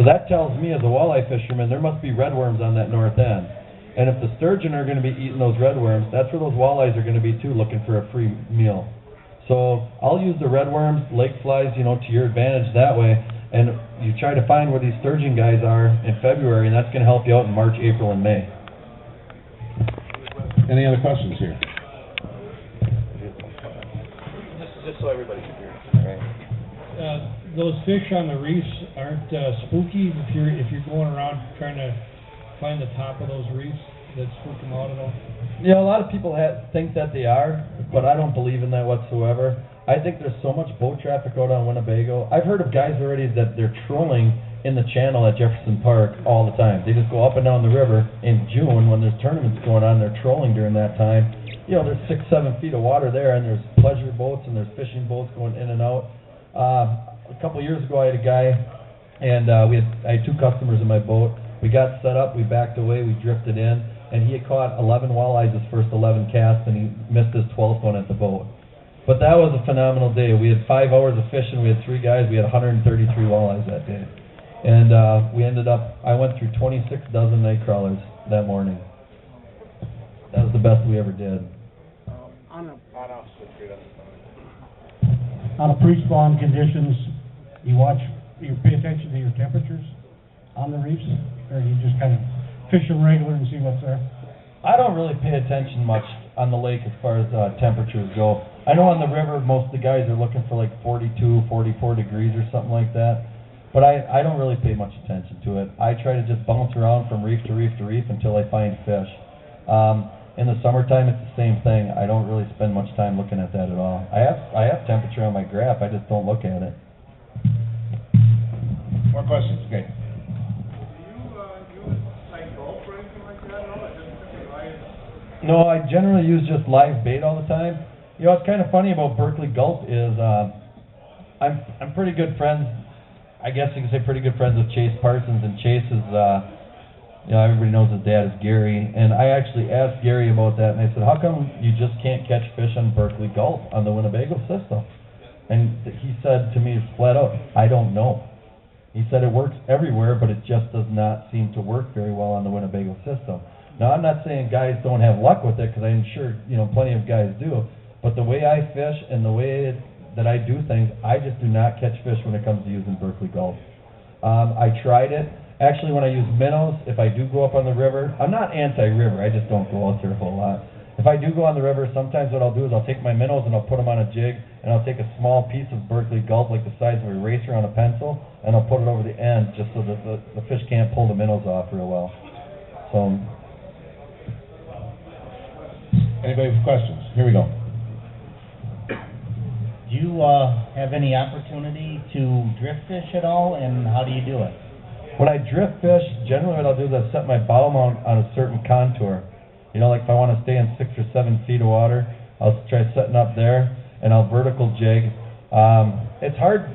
So that tells me as a walleye fisherman there must be redworms on that north end. And if the sturgeon are going to be eating those redworms, that's where those walleyes are going to be too, looking for a free meal. So I'll use the redworms, lake flies, you know, to your advantage that way. And you try to find where these sturgeon guys are in February, and that's going to help you out in March, April, and May. Any other questions here? Just so everybody can hear. Right. Those fish on the reefs aren't spooky if you're going around trying to find the top of those reefs that spook them out at all? You know, a lot of people think that they are, but I don't believe in that whatsoever. I think there's so much boat traffic out on Winnebago. I've heard of guys already that they're trolling in the channel at Jefferson Park all the time. They just go up and down the river in June when there's tournaments going on. They're trolling during that time. You know, there's 6-7 feet of water there, and there's pleasure boats and there's fishing boats going in and out. A couple of years ago, I had a guy, and I had 2 customers in my boat. We got set up, we backed away, we drifted in, and he had caught 11 walleyes his first 11 casts, and he missed his 12th one at the boat. But that was a phenomenal day. We had 5 hours of fishing, we had 3 guys, we had 133 walleyes that day. And I went through 26 dozen night crawlers that morning. That was the best we ever did. On a pre-spawn conditions, you pay attention to your temperatures on the reefs, or you just kind of fish them regular and see what's there? I don't really pay attention much on the lake as far as temperatures go. I know on the river most of the guys are looking for like 42, 44 degrees or something like that, but I don't really pay much attention to it. I try to just bounce around from reef to reef to reef until I find fish. In the summertime, it's the same thing. I don't really spend much time looking at that at all. I have temperature on my graph, I just don't look at it. More questions? Okay. No, I generally use just live bait all the time. You know, what's kind of funny about Berkeley Gulf is I'm pretty good friends, I guess you can say pretty good friends with Chase Parsons, and Chase is, you know, everybody knows his dad is Gary, and I actually asked Gary about that, and I said, how come you just can't catch fish on Berkeley Gulf on the Winnebago system? And he said to me flat out, I don't know. He said it works everywhere, but it just does not seem to work very well on the Winnebago system. Now, I'm not saying guys don't have luck with it, because I'm sure, you know, plenty of guys do, but the way I fish and the way that I do things, I just do not catch fish when it comes to using Berkeley Gulf. I tried it. Actually, when I use minnows, if I do go up on the river, I'm not anti-river, I just don't go out there a whole lot. If I do go on the river, sometimes what I'll do is I'll take my minnows and I'll put them on a jig, and I'll take a small piece of Berkeley Gulf, like the size of an eraser on a pencil, and I'll put it over the end just so that the fish can't pull the minnows off real well. So. Anybody with questions? Here we go. Do you have any opportunity to drift fish at all, and how do you do it? When I drift fish, generally what I'll do is I'll set my bow mount on a certain contour. You know, like if I want to stay in 6 or 7 feet of water, I'll try setting up there, and I'll vertical jig. It's hard.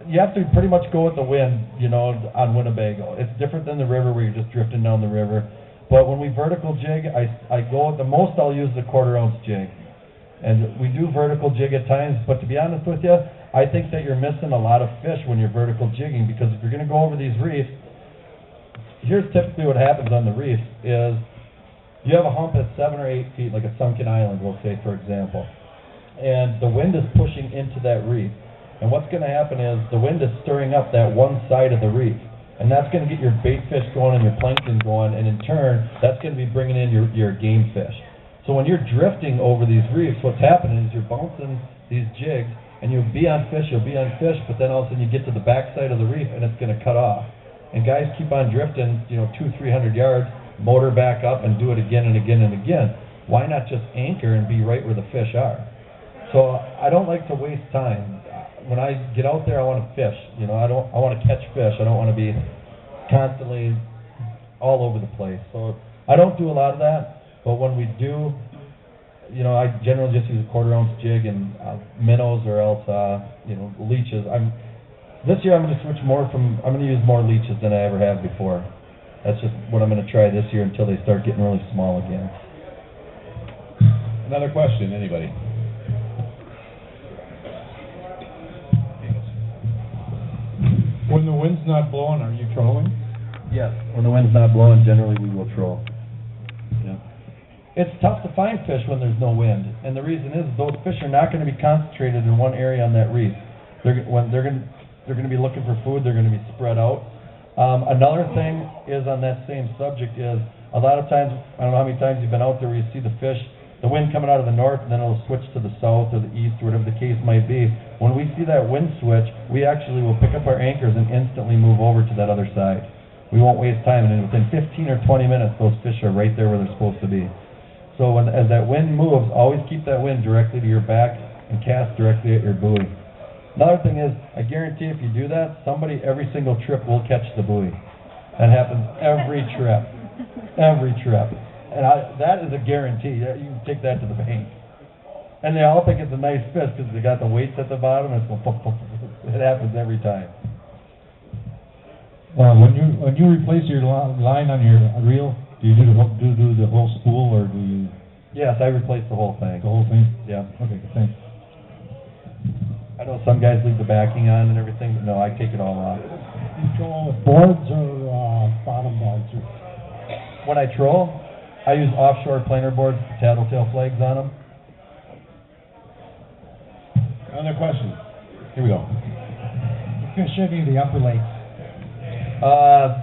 You have to pretty much go with the wind, you know, on Winnebago. It's different than the river where you're just drifting down the river. But when we vertical jig, I go, the most I'll use the 1/4 ounce jig. And we do vertical jig at times, but to be honest with you, I think that you're missing a lot of fish when you're vertical jigging, because if you're going to go over these reefs, here's typically what happens on the reef is you have a hump at 7 or 8 feet, like a sunken island, we'll say, for example. And the wind is pushing into that reef. And what's going to happen is the wind is stirring up that one side of the reef. And that's going to get your bait fish going and your plankton going, and in turn, that's going to be bringing in your game fish. So when you're drifting over these reefs, what's happening is you're bouncing these jigs, and you'll be on fish, but then all of a sudden you get to the backside of the reef, and it's going to cut off. And guys keep on drifting, you know, 200-300 yards, motor back up, and do it again and again and again. Why not just anchor and be right where the fish are? So I don't like to waste time. When I get out there, I want to fish. You know, I want to catch fish. I don't want to be constantly all over the place. So I don't do a lot of that. But when we do, you know, I generally just use a 1/4 ounce jig and minnows, or else, you know, leeches. This year I'm going to switch I'm going to use more leeches than I ever have before. That's just what I'm going to try this year until they start getting really small again. Another question, anybody? When the wind's not blowing, are you trolling? Yes, when the wind's not blowing, generally we will troll. Yeah. It's tough to find fish when there's no wind, and the reason is those fish are not going to be concentrated in one area on that reef. They're going to be looking for food. They're going to be spread out. Another thing is on that same subject is a lot of times, I don't know how many times you've been out there where you see the fish, the wind coming out of the north, and then it'll switch to the south or the east or whatever the case might be. When we see that wind switch, we actually will pick up our anchors and instantly move over to that other side. We won't waste time, and within 15 or 20 minutes, those fish are right there where they're supposed to be. So as that wind moves, always keep that wind directly to your back and cast directly at your buoy. Another thing is, I guarantee if you do that, somebody every single trip will catch the buoy. That happens every trip. Every trip. And that is a guarantee. You can take that to the bank. And they all think it's a nice fish because they got the weights at the bottom and it's going pop, pop, pop. It happens every time. When you replace your line on your reel, do you do the whole spool, or do you? Yes, I replaced the whole thing. The whole thing? Yeah. Okay, thanks. I know some guys leave the backing on and everything, but no, I take it all off. You troll with boards or bottom boards? When I troll, I use offshore planer boards with tattletale flags on them. Other questions? Here we go. Fish any of the upper lakes?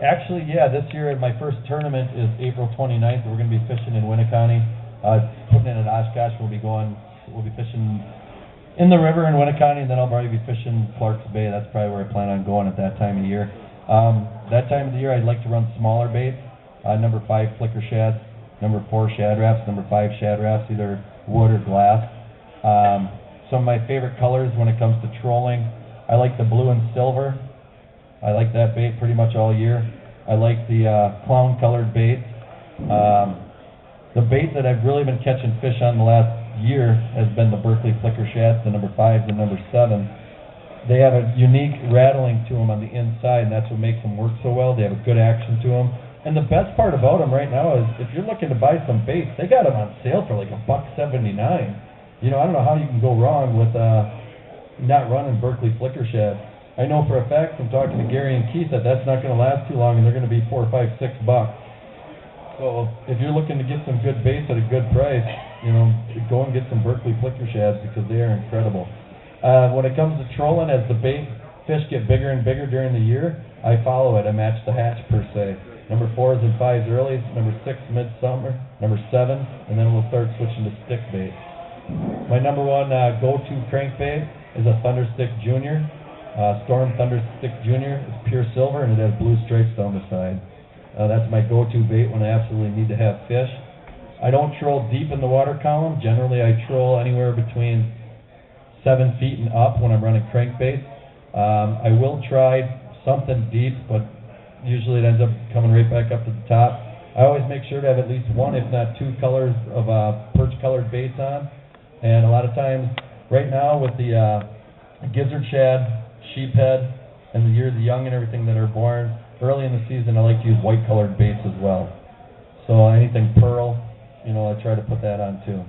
Actually, yeah, this year my first tournament is April 29th. We're going to be fishing in Winnebago. Putting in at Oshkosh, we'll be fishing in the river in Winnebago, and then I'll probably be fishing Clark's Bay. That's probably where I plan on going at that time of year. That time of the year, I'd like to run smaller baits. Number 5 flicker shads, number 4 shad wraps, number 5 shad wraps, either wood or glass. Some of my favorite colors when it comes to trolling, I like the blue and silver. I like that bait pretty much all year. I like the clown colored bait. The bait that I've really been catching fish on the last year has been the Berkeley flicker shads, the number 5s and number 7. They have a unique rattling to them on the inside, and that's what makes them work so well. They have a good action to them. And the best part about them right now is if you're looking to buy some baits, they got them on sale for like $1.79. You know, I don't know how you can go wrong with not running Berkeley flicker shad. I know for a fact from talking to Gary and Keith that that's not going to last too long, and they're going to be $4, $5, $6. So if you're looking to get some good baits at a good price, you know, go and get some Berkeley flicker shads because they are incredible. When it comes to trolling, as the bait fish get bigger and bigger during the year, I follow it. I match the hatch per se. Number 4s and 5s early, number 6 midsummer, number 7, and then we'll start switching to stick bait. My number one go-to crankbait is a Thunderstick Junior. Storm Thunderstick Junior. It's pure silver and it has blue stripes down the side. That's my go-to bait when I absolutely need to have fish. I don't troll deep in the water column. Generally, I troll anywhere between 7 feet and up when I'm running crankbait. I will try something deep, but usually it ends up coming right back up to the top. I always make sure to have at least 1, if not 2 colors of perch-colored baits on. And a lot of times, right now with the gizzard shad, sheephead, and the young and everything that are born, early in the season I like to use white-colored baits as well. So anything pearl, you know, I try to put that on too.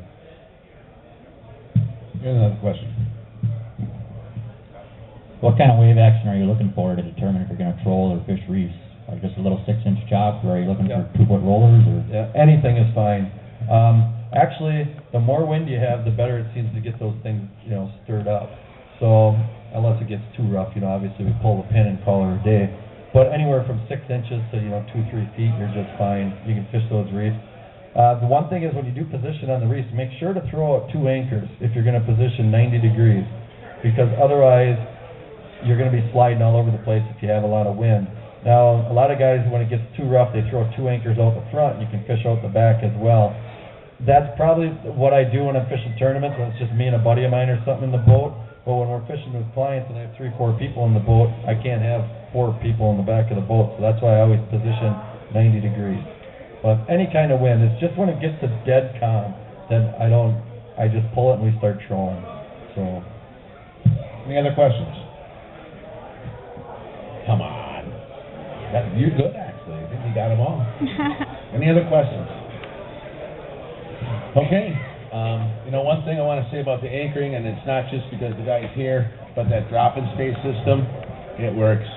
Here's another question. What kind of wave action are you looking for to determine if you're going to troll or fish reefs? Like just a little 6-inch chop, or are you looking for 2-foot rollers? Or? Yeah, anything is fine. Actually, the more wind you have, the better it seems to get those things, you know, stirred up. So unless it gets too rough, you know, obviously we pull the pin and call it a day. But anywhere from 6 inches to, you know, 2-3 feet, you're just fine. You can fish those reefs. The one thing is when you do position on the reefs, make sure to throw out 2 anchors if you're going to position 90 degrees, because otherwise you're going to be sliding all over the place if you have a lot of wind. Now, a lot of guys, when it gets too rough, they throw 2 anchors out the front. You can fish out the back as well. That's probably what I do when I'm fishing tournaments, when it's just me and a buddy of mine or something in the boat. But when we're fishing with clients and I have 3-4 people in the boat, I can't have 4 people in the back of the boat. So that's why I always position 90 degrees. But any kind of wind, it's just when it gets to dead calm, then I just pull it and we start trolling. So, Any other questions? Come on. You're good, actually. I think you got them all. Any other questions? Okay. You know, one thing I want to say about the anchoring, and it's not just because the guy's here, but that drop-in space system, it works